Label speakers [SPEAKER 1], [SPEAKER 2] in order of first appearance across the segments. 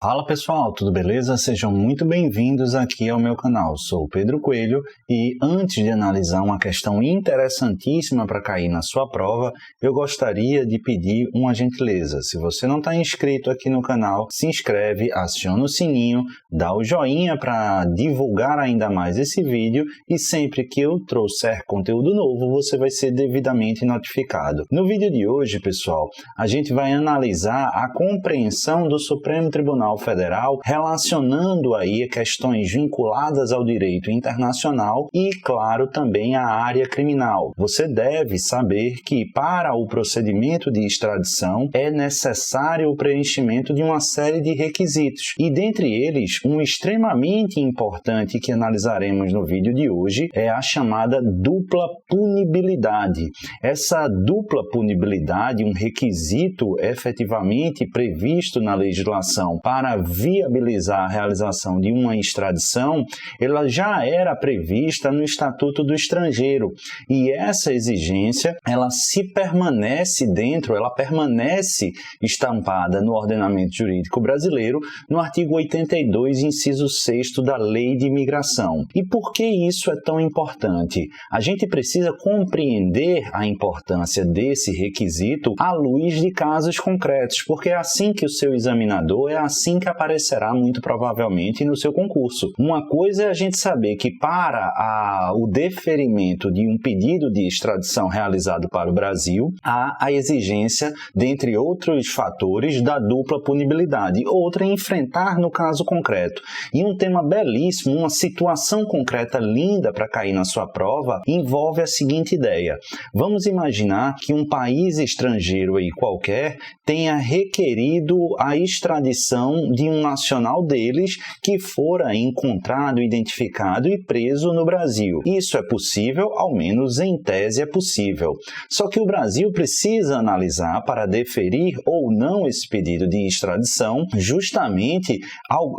[SPEAKER 1] Fala pessoal, tudo beleza? Sejam muito bem-vindos aqui ao meu canal. Sou o Pedro Coelho e antes de analisar uma questão interessantíssima para cair na sua prova, eu gostaria de pedir uma gentileza. Se você não está inscrito aqui no canal, se inscreve, aciona o sininho, dá o joinha para divulgar ainda mais esse vídeo e sempre que eu trouxer conteúdo novo, você vai ser devidamente notificado. No vídeo de hoje, pessoal, a gente vai analisar a compreensão do Supremo Tribunal Federal relacionando aí questões vinculadas ao direito internacional e, claro, também à área criminal. Você deve saber que para o procedimento de extradição é necessário o preenchimento de uma série de requisitos e, dentre eles, um extremamente importante que analisaremos no vídeo de hoje é a chamada dupla punibilidade. Essa dupla punibilidade, um requisito efetivamente previsto na legislação para viabilizar a realização de uma extradição, ela já era prevista no Estatuto do Estrangeiro e essa exigência ela permanece estampada no ordenamento jurídico brasileiro no artigo 82, inciso 6º da Lei de Imigração. E por que isso é tão importante? A gente precisa compreender a importância desse requisito à luz de casos concretos, porque é assim que o seu examinador, é assim que aparecerá muito provavelmente no seu concurso. Uma coisa é a gente saber que para o deferimento de um pedido de extradição realizado para o Brasil, há a exigência, dentre outros fatores, da dupla punibilidade. Outra é enfrentar no caso concreto. E um tema belíssimo, uma situação concreta linda para cair na sua prova, envolve a seguinte ideia. Vamos imaginar que um país estrangeiro aí qualquer tenha requerido a extradição de um nacional deles que fora encontrado, identificado e preso no Brasil. Isso é possível, ao menos em tese é possível. Só que o Brasil precisa analisar para deferir ou não esse pedido de extradição justamente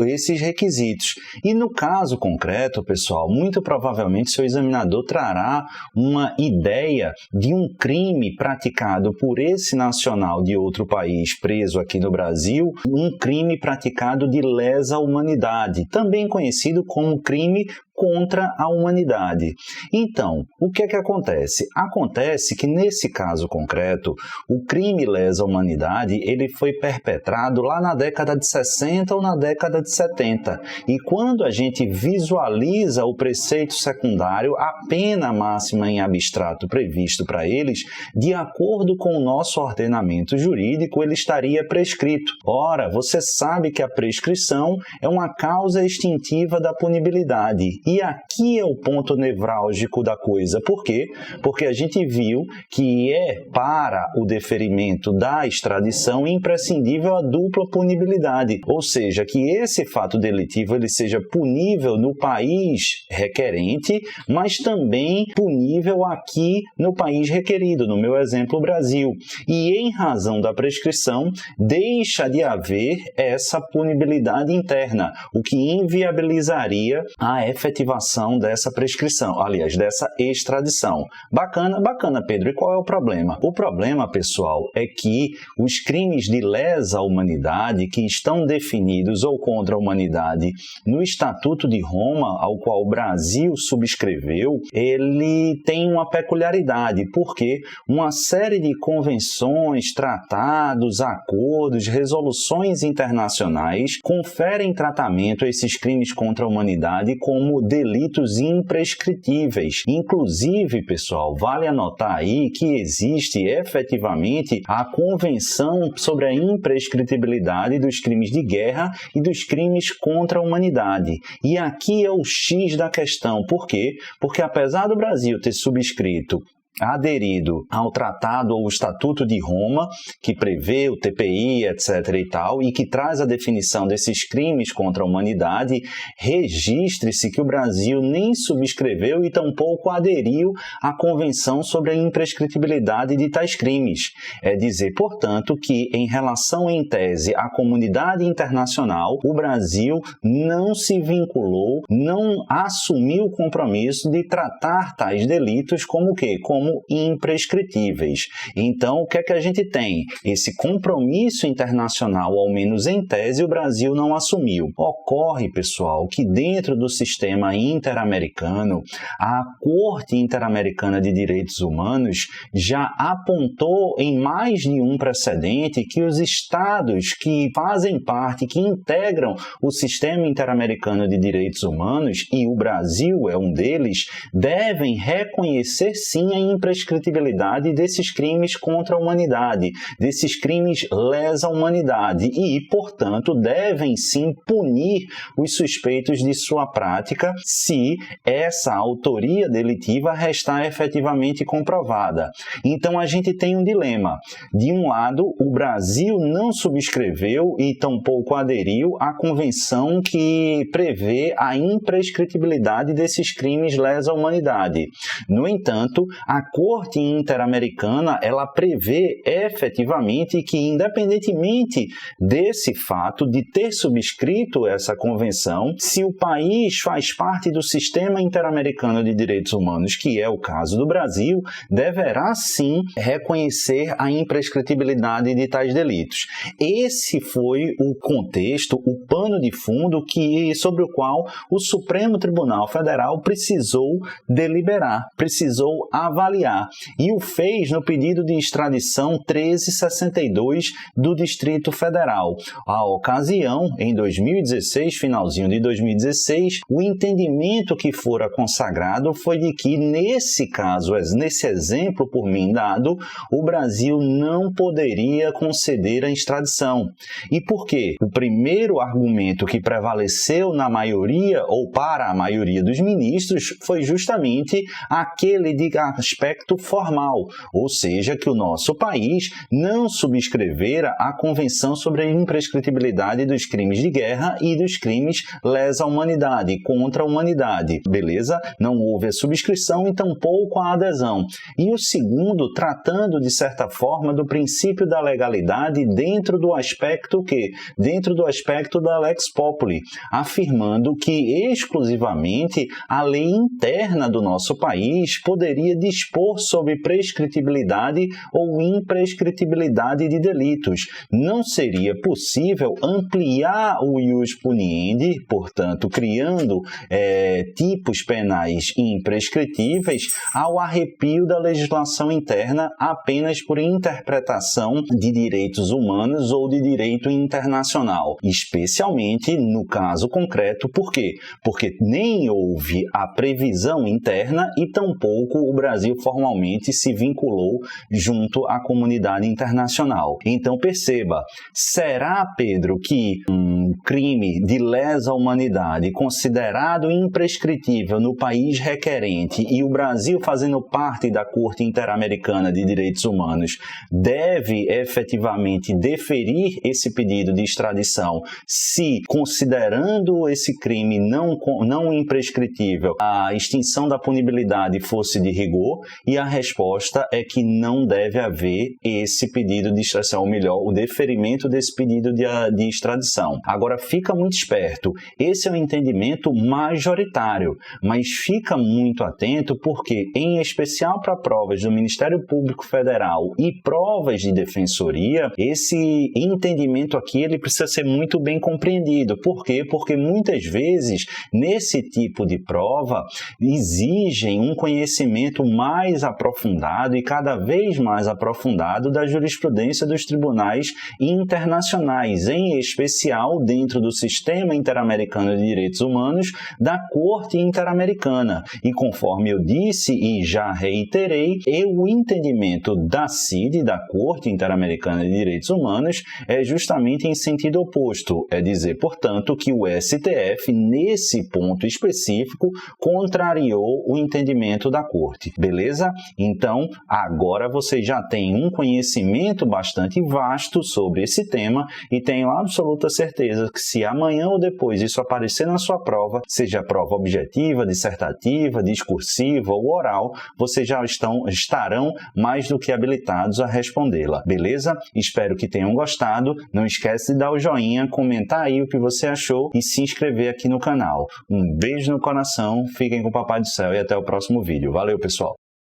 [SPEAKER 1] esses requisitos. E no caso concreto, pessoal, muito provavelmente seu examinador trará uma ideia de um crime praticado por esse nacional de outro país preso aqui no Brasil, um crime praticado de lesa humanidade, também conhecido como crime contra a humanidade. Então, o que é que acontece? Acontece que nesse caso concreto, o crime lesa humanidade, ele foi perpetrado lá na década de 60 ou na década de 70. E quando a gente visualiza o preceito secundário, a pena máxima em abstrato previsto para eles, de acordo com o nosso ordenamento jurídico, ele estaria prescrito. Ora, você sabe que a prescrição é uma causa extintiva da punibilidade. E aqui é o ponto nevrálgico da coisa. Por quê? Porque a gente viu que é para o deferimento da extradição imprescindível a dupla punibilidade. Ou seja, que esse fato delitivo ele seja punível no país requerente, mas também punível aqui no país requerido, no meu exemplo, o Brasil. E em razão da prescrição, deixa de haver essa punibilidade interna, o que inviabilizaria a efetivação dessa prescrição, aliás, dessa extradição. Bacana, Pedro. E qual é o problema? O problema, pessoal, é que os crimes de lesa humanidade que estão definidos ou contra a humanidade no Estatuto de Roma, ao qual o Brasil subscreveu, ele tem uma peculiaridade, porque uma série de convenções, tratados, acordos, resoluções internacionais conferem tratamento a esses crimes contra a humanidade como delitos imprescritíveis. Inclusive, pessoal, vale anotar aí que existe efetivamente a Convenção sobre a Imprescritibilidade dos Crimes de Guerra e dos Crimes contra a Humanidade. E aqui é o X da questão. Por quê? Porque apesar do Brasil ter subscrito aderido ao Tratado ou Estatuto de Roma, que prevê o TPI, etc. e tal, e que traz a definição desses crimes contra a humanidade, registre-se que o Brasil nem subscreveu e tampouco aderiu à Convenção sobre a Imprescritibilidade de tais crimes. É dizer, portanto, que em relação em tese à comunidade internacional, o Brasil não se vinculou, não assumiu o compromisso de tratar tais delitos como o quê? Como como imprescritíveis. Então, o que é que a gente tem? Esse compromisso internacional, ao menos em tese, o Brasil não assumiu. Ocorre, pessoal, que dentro do sistema interamericano, a Corte Interamericana de Direitos Humanos já apontou em mais de um precedente que os estados que fazem parte, que integram o sistema interamericano de direitos humanos, e o Brasil é um deles, devem reconhecer sim a imprescritibilidade desses crimes contra a humanidade, desses crimes lesa humanidade e, portanto, devem sim punir os suspeitos de sua prática se essa autoria delitiva restar efetivamente comprovada. Então, a gente tem um dilema. De um lado, o Brasil não subscreveu e tampouco aderiu à convenção que prevê a imprescritibilidade desses crimes lesa humanidade. No entanto, a Corte Interamericana, ela prevê efetivamente que, independentemente desse fato de ter subscrito essa convenção, se o país faz parte do sistema interamericano de direitos humanos, que é o caso do Brasil, deverá sim reconhecer a imprescritibilidade de tais delitos. Esse foi o contexto, o pano de fundo sobre o qual o Supremo Tribunal Federal precisou deliberar, precisou avaliar, e o fez no pedido de extradição 1362 do Distrito Federal. À ocasião, em 2016, finalzinho de 2016, o entendimento que fora consagrado foi de que, nesse caso, nesse exemplo por mim dado, o Brasil não poderia conceder a extradição. E por quê? O primeiro argumento que prevaleceu na maioria, ou para a maioria dos ministros, foi justamente aquele de aspecto formal, ou seja, que o nosso país não subscrevera a Convenção sobre a Imprescritibilidade dos Crimes de Guerra e dos Crimes lesa humanidade, contra a humanidade. Beleza? Não houve a subscrição e tampouco a adesão. E o segundo, tratando de certa forma do princípio da legalidade dentro do aspecto dentro do aspecto da lex populi, afirmando que exclusivamente a lei interna do nosso país poderia dispor sobre prescritibilidade ou imprescritibilidade de delitos. Não seria possível ampliar o ius puniendi, portanto, criando tipos penais imprescritíveis ao arrepio da legislação interna apenas por interpretação de direitos humanos ou de direito internacional. Especialmente no caso concreto, por quê? Porque nem houve a previsão interna e tampouco o Brasil formalmente se vinculou junto à comunidade internacional. Então perceba, será, Pedro, que um crime de lesa humanidade considerado imprescritível no país requerente e o Brasil fazendo parte da Corte Interamericana de Direitos Humanos deve efetivamente deferir esse pedido de extradição se, considerando esse crime não imprescritível, a extinção da punibilidade fosse de rigor? E a resposta é que não deve haver esse pedido de extradição, ou melhor, o deferimento desse pedido de extradição. Agora, fica muito esperto, esse é um entendimento majoritário, mas fica muito atento porque, em especial para provas do Ministério Público Federal e provas de defensoria, esse entendimento aqui ele precisa ser muito bem compreendido. Por quê? Porque muitas vezes, nesse tipo de prova, exigem um conhecimento mais aprofundado e cada vez mais aprofundado da jurisprudência dos tribunais internacionais, em especial dentro do Sistema Interamericano de Direitos Humanos da Corte Interamericana. E conforme eu disse e já reiterei, o entendimento da CID, da Corte Interamericana de Direitos Humanos, é justamente em sentido oposto, é dizer, portanto, que o STF, nesse ponto específico, contrariou o entendimento da Corte. Beleza? Então, agora você já tem um conhecimento bastante vasto sobre esse tema e tenho absoluta certeza que se amanhã ou depois isso aparecer na sua prova, seja prova objetiva, dissertativa, discursiva ou oral, vocês já estarão mais do que habilitados a respondê-la. Beleza? Espero que tenham gostado. Não esquece de dar o joinha, comentar aí o que você achou e se inscrever aqui no canal. Um beijo no coração, fiquem com o Papai do Céu e até o próximo vídeo. Valeu, pessoal!